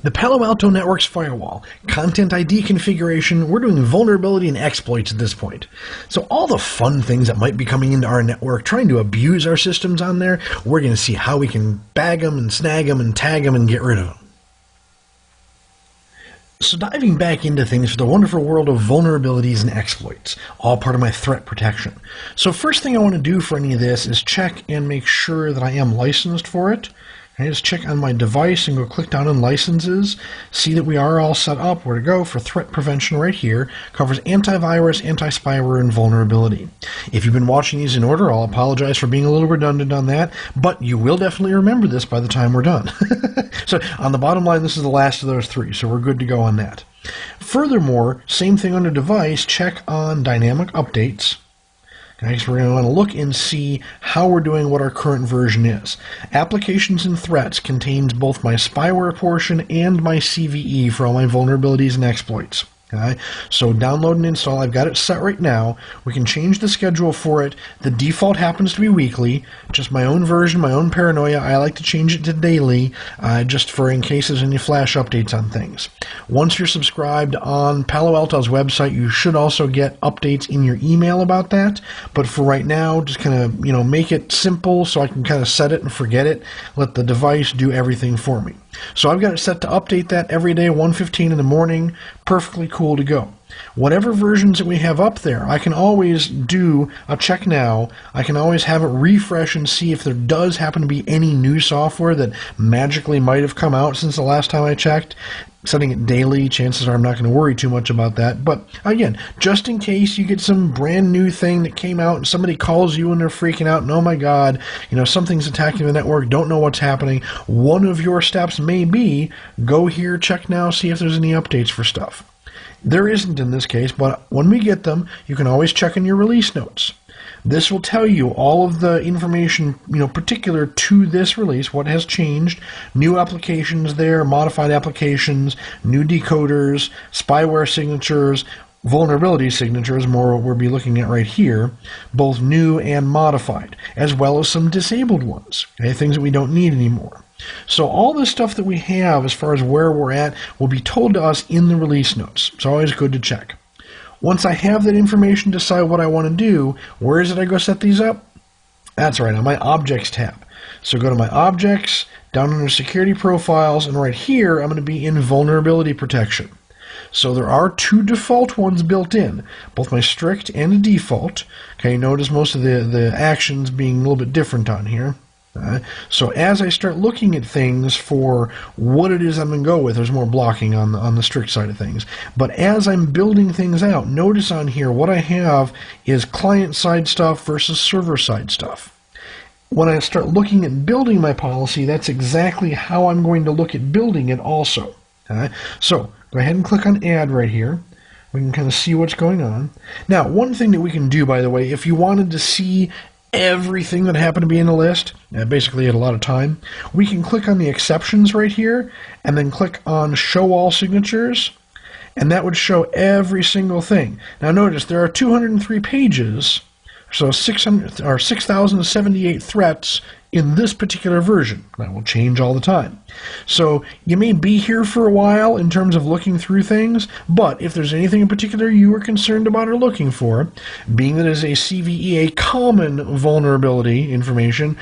The Palo Alto Network's firewall, content ID configuration, we're doing vulnerability and exploits at this point. So all the fun things that might be coming into our network, trying to abuse our systems on there, we're going to see how we can bag them and snag them and tag them and get rid of them. So diving back into things for the wonderful world of vulnerabilities and exploits, all part of my threat protection. So first thing I want to do for any of this is check and make sure that I am licensed for it. I just check on my device and go click down on licenses, see that we are all set up where to go for threat prevention right here. Covers antivirus, anti-spyware, and vulnerability. If you've been watching these in order, I'll apologize for being a little redundant on that, but you will definitely remember this by the time we're done. So on the bottom line, this is the last of those three, so we're good to go on that. Furthermore, same thing under device, check on dynamic updates. Okay, so we're going to want to look and see how we're doing, what our current version is. Applications and threats contains both my spyware portion and my CVE for all my vulnerabilities and exploits. Okay, so download and install. I've got it set right now. We can change the schedule for it. The default happens to be weekly. Just my own version, my own paranoia. I like to change it to daily, just for in case there's any flash updates on things. Once you're subscribed on Palo Alto's website, you should also get updates in your email about that. But for right now, just kind of make it simple so I can kind of set it and forget it. Let the device do everything for me. So I've got it set to update that every day, 1:15 in the morning. Perfectly cool to go. Whatever versions that we have up there, I can always do a check now. I can always have it refresh and see if there does happen to be any new software that magically might have come out since the last time I checked. Setting it daily, chances are I'm not going to worry too much about that. But again, just in case you get some brand new thing that came out and somebody calls you and they're freaking out and oh my god, something's attacking the network, don't know what's happening, one of your steps may be go here, check now, see if there's any updates for stuff. There isn't in this case, but when we get them, you can always check in your release notes. This will tell you all of the information, particular to this release, what has changed, new applications there, modified applications, new decoders, spyware signatures, vulnerability signatures, more what we'll be looking at right here, both new and modified, as well as some disabled ones, okay, things that we don't need anymore. So all the stuff that we have as far as where we're at will be told to us in the release notes. It's always good to check. Once I have that information, decide what I want to do, where is it I go set these up? That's right, on my Objects tab. So go to my Objects, down under Security Profiles, and right here I'm going to be in Vulnerability Protection. So there are two default ones built in, both my strict and a default. Okay, notice most of the actions being a little bit different on here. So as I start looking at things for what it is I'm going to go with, there's more blocking on the strict side of things. But as I'm building things out, notice on here what I have is client-side stuff versus server-side stuff. When I start looking at building my policy, that's exactly how I'm going to look at building it also. So go ahead and click on Add right here. We can kind of see what's going on. Now, one thing that we can do, by the way, if you wanted to see everything that happened to be in the list, basically at a lot of time, we can click on the exceptions right here and then click on show all signatures, and that would show every single thing. Now notice there are 203 pages, so 6,078 threats in this particular version. That will change all the time. So you may be here for a while in terms of looking through things, but if there's anything in particular you are concerned about or looking for, being that it is a CVE, a common vulnerability information,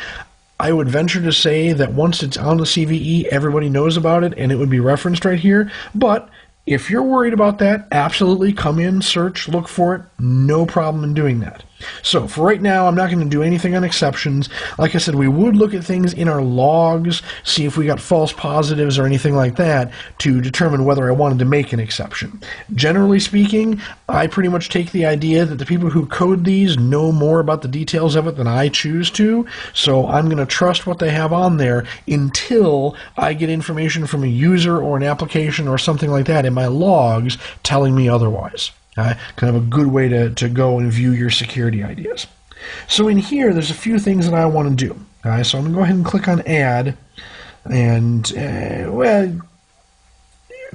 I would venture to say that once it's on the CVE, everybody knows about it and it would be referenced right here. But if you're worried about that, absolutely come in, search, look for it, no problem in doing that. So for right now, I'm not going to do anything on exceptions. Like I said, we would look at things in our logs, see if we got false positives or anything like that to determine whether I wanted to make an exception. Generally speaking, I pretty much take the idea that the people who code these know more about the details of it than I choose to, so I'm going to trust what they have on there until I get information from a user or an application or something like that in my logs telling me otherwise. Kind of a good way to go and view your security ideas. So in here, there's a few things that I want to do. So I'm going to go ahead and click on Add, and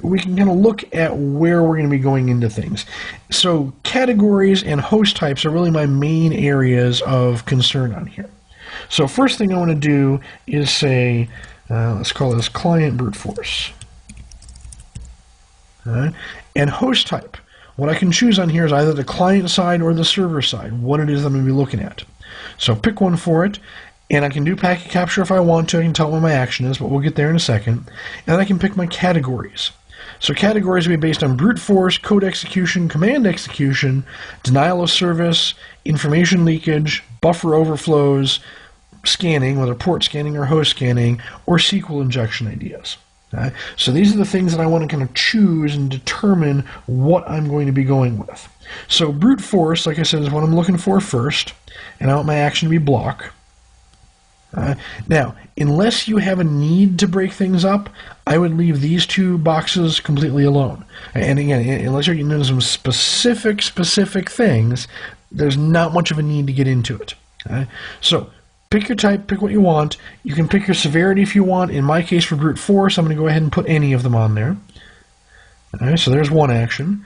we can kind of look at where we're going to be going into things. So categories and host types are really my main areas of concern on here. So first thing I want to do is say, let's call this client brute force. Right? And host type. What I can choose on here is either the client side or the server side, what it is I'm going to be looking at. So pick one for it, and I can do packet capture if I want to. I can tell what my action is, but we'll get there in a second. And then I can pick my categories. So categories will be based on brute force, code execution, command execution, denial of service, information leakage, buffer overflows, scanning, whether port scanning or host scanning, or SQL injection ideas. Okay? So these are the things that I want to kind of choose and determine what I'm going to be going with. So brute force, like I said, is what I'm looking for first, and I want my action to be block. Now, unless you have a need to break things up, I would leave these two boxes completely alone. And again, unless you're getting into some specific things, there's not much of a need to get into it. So pick your type, pick what you want. You can pick your severity if you want. In my case, for brute force, I'm going to go ahead and put any of them on there. So there's one action.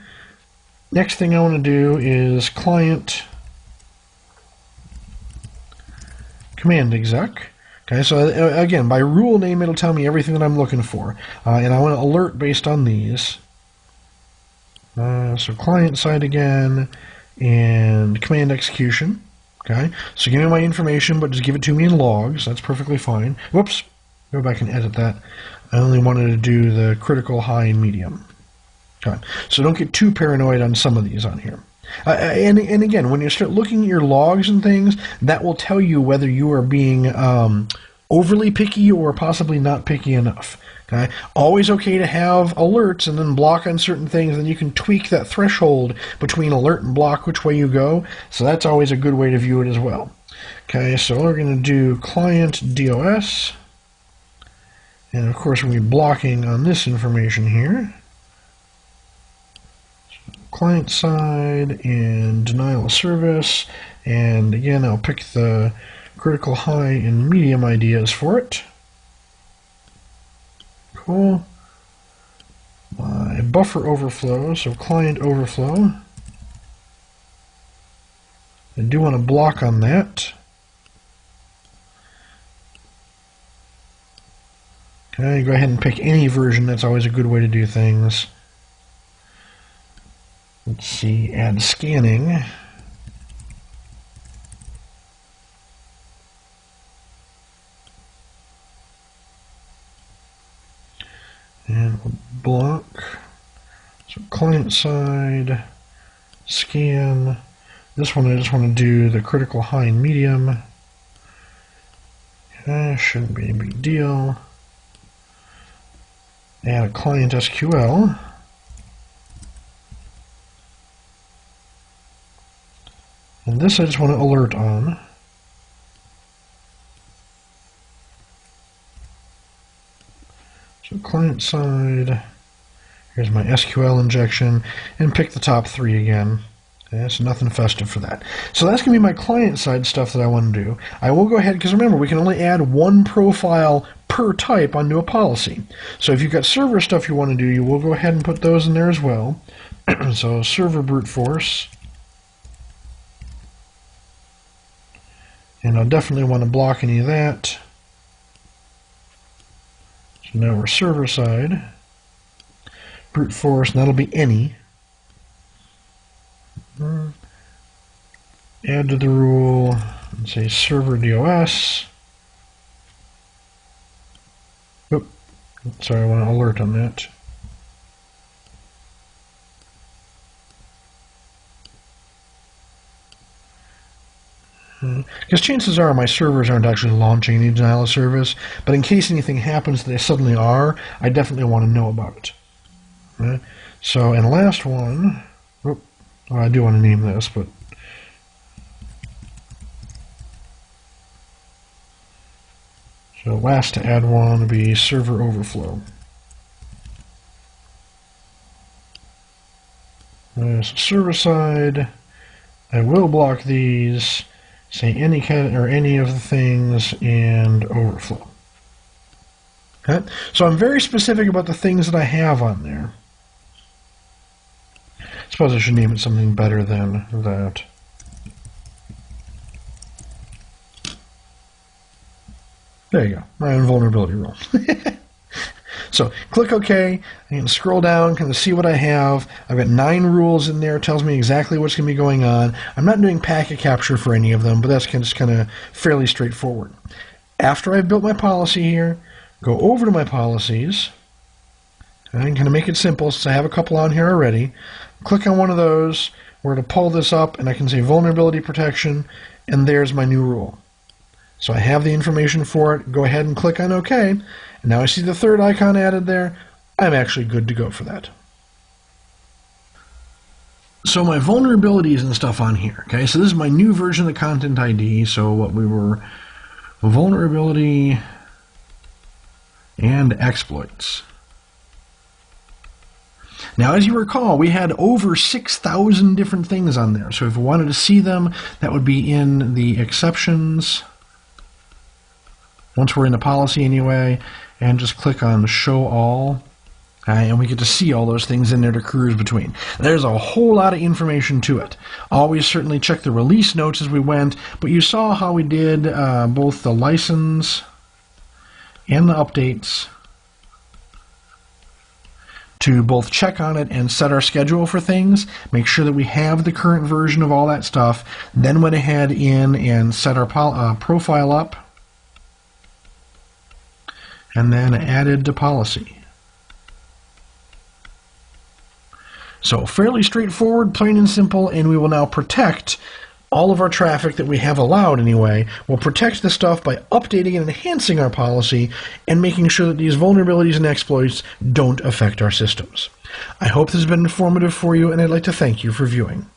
Next thing I want to do is client command exec. Okay, so again, by rule name, it'll tell me everything that I'm looking for. And I want to alert based on these. So client side again, and command execution. Okay, so give me my information, but just give it to me in logs. That's perfectly fine. Whoops, go back and edit that. I only wanted to do the critical, high, and medium. Okay, so don't get too paranoid on some of these on here. And again, when you start looking at your logs and things, that will tell you whether you are being overly picky or possibly not picky enough. Okay? Always okay to have alerts and then block on certain things, and you can tweak that threshold between alert and block which way you go. So that's always a good way to view it as well. Okay, so we're going to do client DOS, and of course we're going to be blocking on this information here. Client side and denial of service, and again I'll pick the critical, high, and medium ideas for it. Cool. My buffer overflow, so client overflow. I do want to block on that. Okay, go ahead and pick any version. That's always a good way to do things. Let's see, add scanning. And we'll block. So client side, scan. This one I just want to do the critical, high, and medium. Okay, shouldn't be a big deal. Add a client SQL. And this I just want to alert on. So client side, here's my SQL injection, and pick the top three again. Okay, so nothing festive for that. So that's going to be my client side stuff that I want to do. I will go ahead, because remember, we can only add one profile per type onto a policy. So if you've got server stuff you want to do, you will go ahead and put those in there as well. So server brute force. And I'll definitely want to block any of that. So now we're server side. Brute force, and that'll be any. Add to the rule, and say server DOS. Oop, sorry, I want to alert on that. Because chances are my servers aren't actually launching any denial of service, but in case anything happens that they suddenly are, I definitely want to know about it. Right? So, and last one, well, I do want to name this, but so last to add one would be server overflow. So server side, I will block these. Say any kind or any of the things and overflow. Okay, so I'm very specific about the things that I have on there. I suppose I should name it something better than that. There you go, my invulnerability rule. So click OK. I can scroll down, kind of see what I have. I've got 9 rules in there. It tells me exactly what's going to be going on. I'm not doing packet capture for any of them, but that's just kind of fairly straightforward. After I've built my policy here, go over to my policies. And I'm going to make it simple since I have a couple on here already. Click on one of those. We're going to pull this up, and I can say vulnerability protection, and there's my new rule. So I have the information for it. Go ahead and click on OK. And now I see the third icon added there. I'm actually good to go for that. So my vulnerabilities and stuff on here. Okay, so this is my new version of the Content ID. So what we were, vulnerability and exploits. Now, as you recall, we had over 6,000 different things on there. So if we wanted to see them, that would be in the exceptions. Once we're in the policy anyway, and just click on Show All. And we get to see all those things in there to cruise between. There's a whole lot of information to it. Always certainly check the release notes as we went, but you saw how we did both the license and the updates to both check on it and set our schedule for things, make sure that we have the current version of all that stuff, then went ahead in and set our profile up, and then added to policy. So fairly straightforward, plain and simple, and we will now protect all of our traffic that we have allowed anyway. We'll protect the stuff by updating and enhancing our policy and making sure that these vulnerabilities and exploits don't affect our systems. I hope this has been informative for you, and I'd like to thank you for viewing.